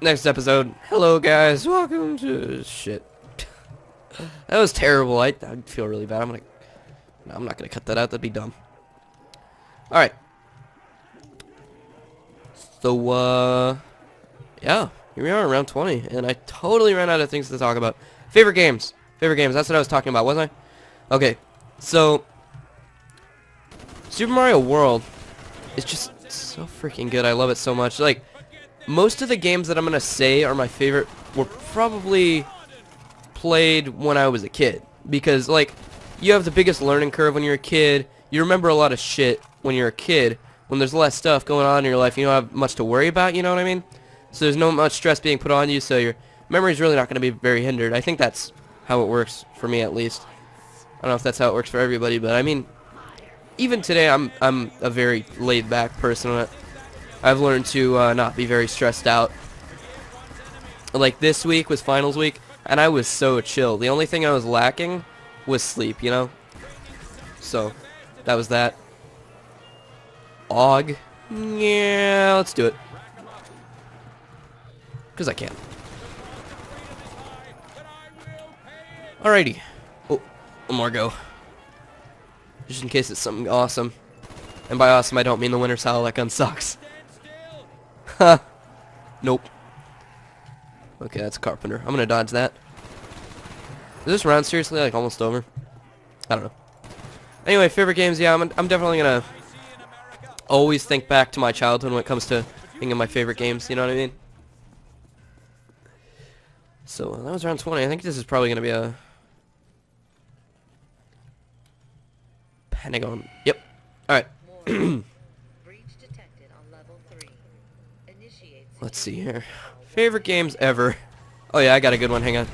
Next episode. Hello, guys. Welcome to shit. That was terrible. I feel really bad. No, I'm not gonna cut that out. That'd be dumb. All right. So, yeah. Here we are, round 20, and I totally ran out of things to talk about. Favorite games. Favorite games. That's what I was talking about, wasn't I? Okay. So, Super Mario World is just so freaking good. I love it so much. Like, most of the games that I'm gonna say are my favorite were probably played when I was a kid, because like you have the biggest learning curve when you're a kid. You remember a lot of shit when you're a kid, when there's less stuff going on in your life. You don't have much to worry about, you know what I mean? So there's no much stress being put on you, so your memory's really not going to be very hindered. I think that's how it works for me, at least. I don't know if that's how it works for everybody, but I mean, even today I'm a very laid back person. I've learned to not be very stressed out. Like this week was finals week, and I was so chill. The only thing I was lacking was sleep, you know? So, that was that. Og. Yeah, let's do it. Because I can. Alrighty. Oh, one more go. Just in case it's something awesome. And by awesome, I don't mean the Winter Howl. That gun sucks. Ha. Nope. Okay, that's Carpenter. I'm gonna dodge that. Is this round seriously like almost over? I don't know. Anyway, favorite games. Yeah, I'm definitely gonna always think back to my childhood when it comes to thinking of my favorite games. You know what I mean? So that was round 20. I think this is probably gonna be a Pentagon. Yep. All right. Let's see here. Favorite games ever. Oh yeah, I got a good one. Hang on.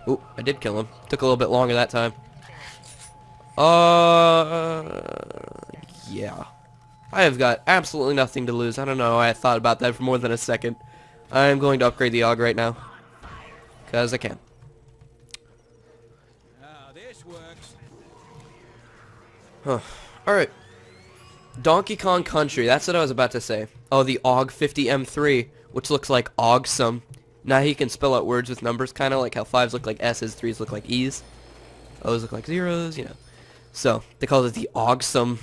Ooh, I did kill him. Took a little bit longer that time. Yeah. I have got absolutely nothing to lose. I don't know. I thought about that for more than a second. I am going to upgrade the AUG right now. Because I can. Huh. Alright. Donkey Kong Country. That's what I was about to say. Oh, the AUG 50M3, which looks like awesome. Now he can spell out words with numbers, kind of like how 5s look like S's, 3s look like E's. O's look like zeros, you know. So, they call it the awesome.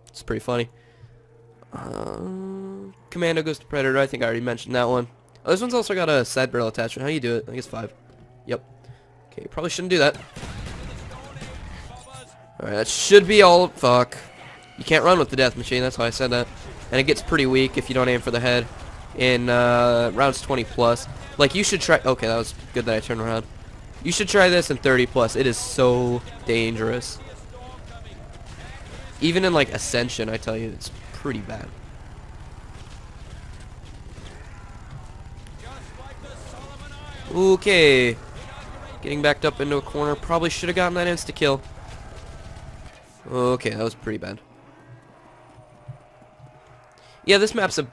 It's pretty funny. Commando goes to Predator. I think I already mentioned that one. Oh, this one's also got a side barrel attachment. How you do it? I guess 5. Yep. Okay, probably shouldn't do that. Alright, that should be all. Fuck. You can't run with the death machine, that's why I said that. And it gets pretty weak if you don't aim for the head in rounds 20 plus. Like, you should try. Okay, that was good that I turned around. You should try this in 30 plus. It is so dangerous. Even in like Ascension, I tell you, it's pretty bad. Okay. Getting backed up into a corner. Probably should have gotten that insta-kill. Okay, that was pretty bad. Yeah, this map's a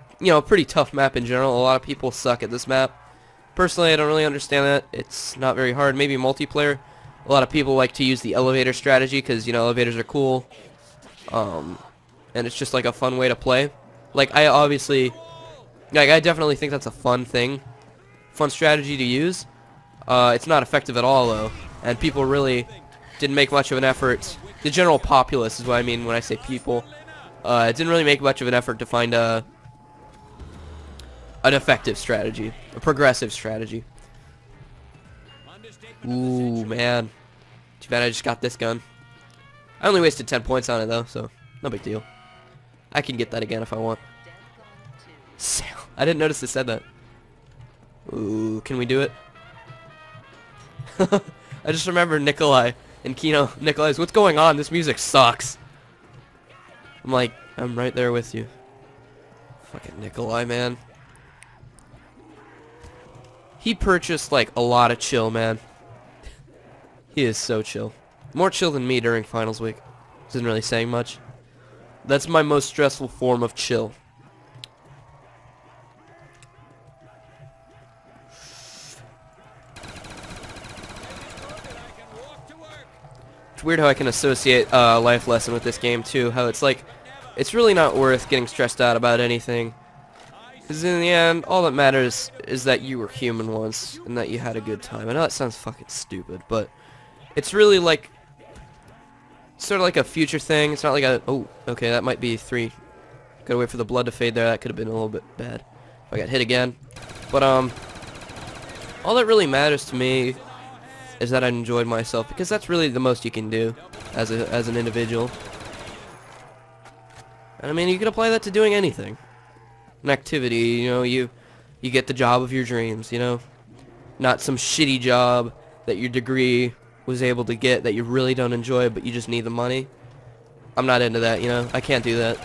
pretty tough map in general. A lot of people suck at this map. Personally, I don't really understand that. It's not very hard. Maybe multiplayer. A lot of people like to use the elevator strategy because, you know, elevators are cool. And it's just like a fun way to play. Like, I definitely think that's a fun thing. Fun strategy to use. It's not effective at all, though. And people really didn't make much of an effort. The general populace is what I mean when I say people. It didn't really make much of an effort to find an effective strategy, a progressive strategy. Ooh, man. Too bad I just got this gun. I only wasted 10 points on it, though, so no big deal. I can get that again if I want. Sail. I didn't notice it said that. Ooh, can we do it? I just remember Nikolai and Kino. Nikolai's, what's going on? This music sucks. I'm like, I'm right there with you. Fucking Nikolai, man. He purchased, like, a lot of chill, man. He is so chill. More chill than me during finals week. Isn't really saying much. That's my most stressful form of chill. It's weird how I can associate life lesson with this game too. How it's like, it's really not worth getting stressed out about anything. Because in the end, all that matters is that you were human once and that you had a good time. I know that sounds fucking stupid, but it's really like sort of like a future thing. It's not like a, oh, okay, that might be 3. Gotta wait for the blood to fade there. That could have been a little bit bad if I got hit again. But all that really matters to me is that I enjoyed myself, because that's really the most you can do as an individual. And I mean, you can apply that to doing anything. An activity, you know, you get the job of your dreams, you know, not some shitty job that your degree was able to get that you really don't enjoy, but you just need the money. I'm not into that, you know. I can't do that.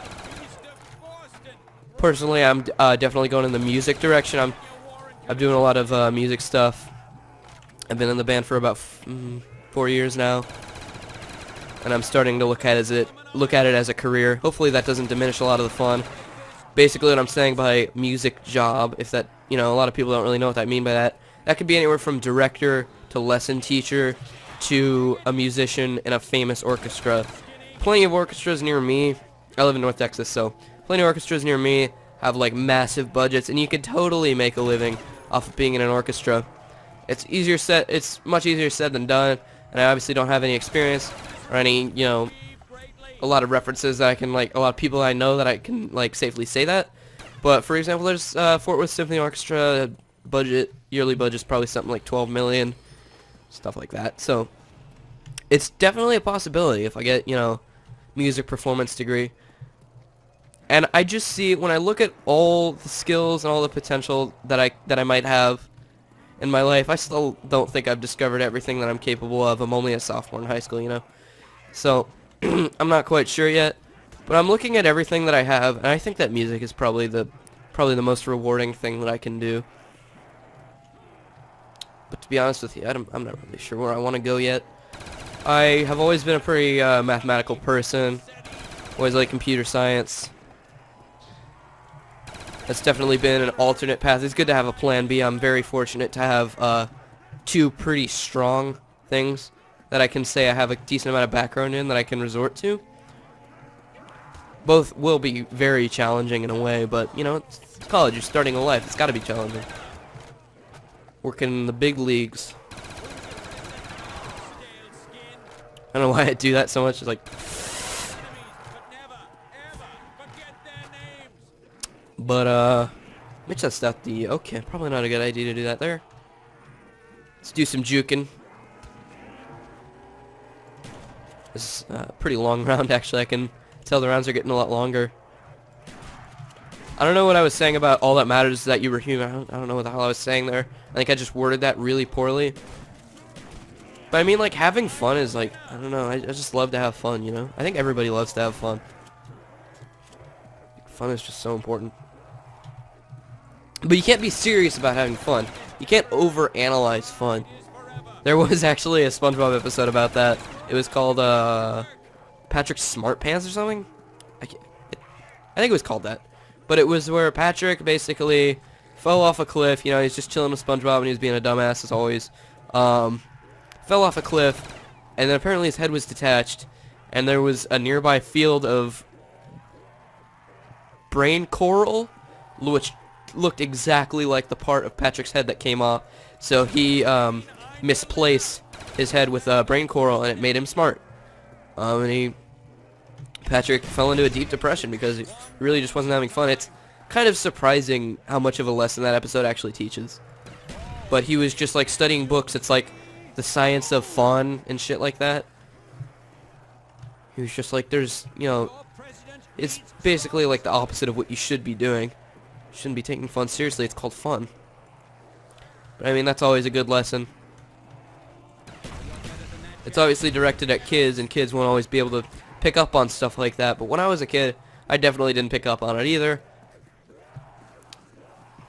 Personally, I'm definitely going in the music direction. I'm doing a lot of music stuff. I've been in the band for about 4 years now, and I'm starting to look at it as a career. Hopefully, that doesn't diminish a lot of the fun. Basically, what I'm saying by music job, if that, you know, a lot of people don't really know what I mean by that. That could be anywhere from director to lesson teacher to a musician in a famous orchestra. Plenty of orchestras near me. I live in North Texas, so plenty of orchestras near me have like massive budgets, and you could totally make a living off of being in an orchestra. It's much easier said than done, and I obviously don't have any experience or any, you know, a lot of references that I can, like, a lot of people I know that I can, like, safely say that. But for example, there's Fort Worth Symphony Orchestra yearly budget's probably something like 12 million, stuff like that. So it's definitely a possibility if I get, you know, music performance degree. And I just see, when I look at all the skills and all the potential that I might have in my life, I still don't think I've discovered everything that I'm capable of. I'm only a sophomore in high school, you know. So I'm not quite sure yet, but I'm looking at everything that I have, and I think that music is probably the most rewarding thing that I can do. But to be honest with you, I'm not really sure where I want to go yet. I have always been a pretty mathematical person. Always liked computer science. That's definitely been an alternate path. It's good to have a plan B. I'm very fortunate to have 2 pretty strong things that I can say I have a decent amount of background in that I can resort to. Both will be very challenging in a way, but, you know, it's college. You're starting a life. It's got to be challenging. Working in the big leagues. I don't know why I do that so much. It's like... But, which that's not the... Okay, probably not a good idea to do that there. Let's do some juking. This is a pretty long round, actually. I can tell the rounds are getting a lot longer. I don't know what I was saying about all that matters is that you were human. I don't know what the hell I was saying there. I think I just worded that really poorly. But I mean, like, having fun is like, I don't know. I just love to have fun, you know? I think everybody loves to have fun. Fun is just so important. But you can't be serious about having fun. You can't overanalyze fun. There was actually a SpongeBob episode about that. It was called Patrick Smart Pants or something. I think it was called that. But it was where Patrick basically fell off a cliff. You know, he's just chilling with SpongeBob and he was being a dumbass as always. Fell off a cliff, and then apparently his head was detached, and there was a nearby field of brain coral, which looked exactly like the part of Patrick's head that came off. So he misplaced his head with brain coral, and it made him smart. Patrick fell into a deep depression because he really just wasn't having fun. It's kind of surprising how much of a lesson that episode actually teaches. But he was just like studying books. It's like the science of fun and shit like that. He was just like, there's, you know, it's basically like the opposite of what you should be doing. You shouldn't be taking fun seriously. It's called fun. But I mean, that's always a good lesson. It's obviously directed at kids, and kids won't always be able to pick up on stuff like that. But when I was a kid, I definitely didn't pick up on it either.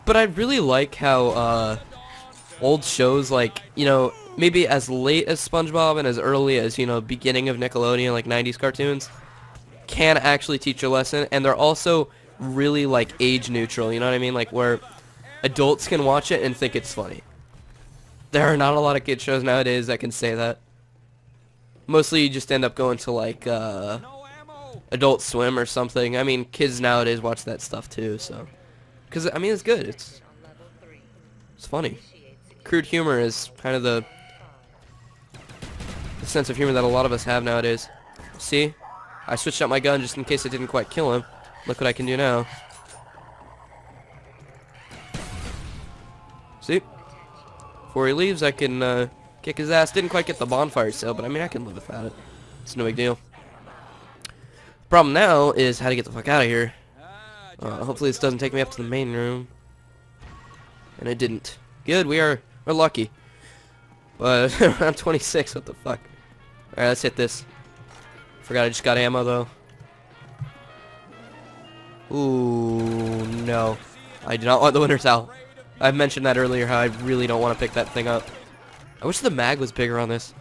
But I really like how old shows, like, you know, maybe as late as SpongeBob and as early as, you know, beginning of Nickelodeon, like 90s cartoons, can actually teach a lesson. And they're also really, like, age neutral, you know what I mean? Like, where adults can watch it and think it's funny. There are not a lot of kid shows nowadays that can say that. Mostly you just end up going to, like, Adult Swim or something. I mean, kids nowadays watch that stuff too, so Because, I mean, it's good. It's funny. Crude humor is kind of the sense of humor that a lot of us have nowadays. See? I switched out my gun just in case I didn't quite kill him. Look what I can do now. See? Before he leaves, I can kick his ass. Didn't quite get the bonfire sale, but I mean, I can live without it. It's no big deal. Problem now is how to get the fuck out of here. Hopefully this doesn't take me up to the main room. And it didn't. Good, we're lucky. But around 26, what the fuck. Alright, let's hit this. Forgot I just got ammo though. Ooh, no. I do not want the winner's owl. I mentioned that earlier, how I really don't want to pick that thing up. I wish the mag was bigger on this.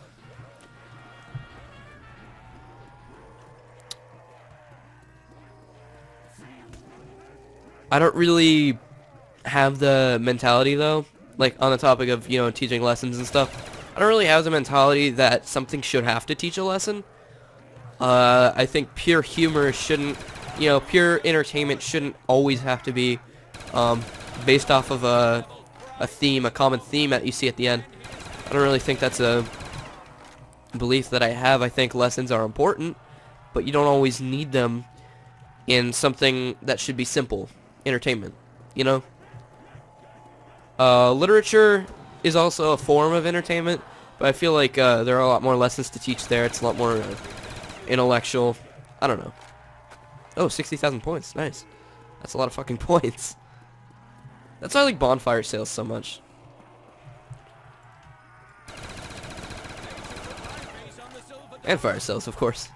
I don't really have the mentality though, like on the topic of, you know, teaching lessons and stuff. I don't really have the mentality that something should have to teach a lesson. I think pure humor shouldn't, you know, pure entertainment shouldn't always have to be based off of a theme, a common theme that you see at the end. I don't really think that's a belief that I have. I think lessons are important, but you don't always need them in something that should be simple. Entertainment, you know? Literature is also a form of entertainment, but I feel like there are a lot more lessons to teach there. It's a lot more intellectual. I don't know. Oh, 60,000 points. Nice. That's a lot of fucking points. That's why I like bonfire sales so much. And fire sales, of course.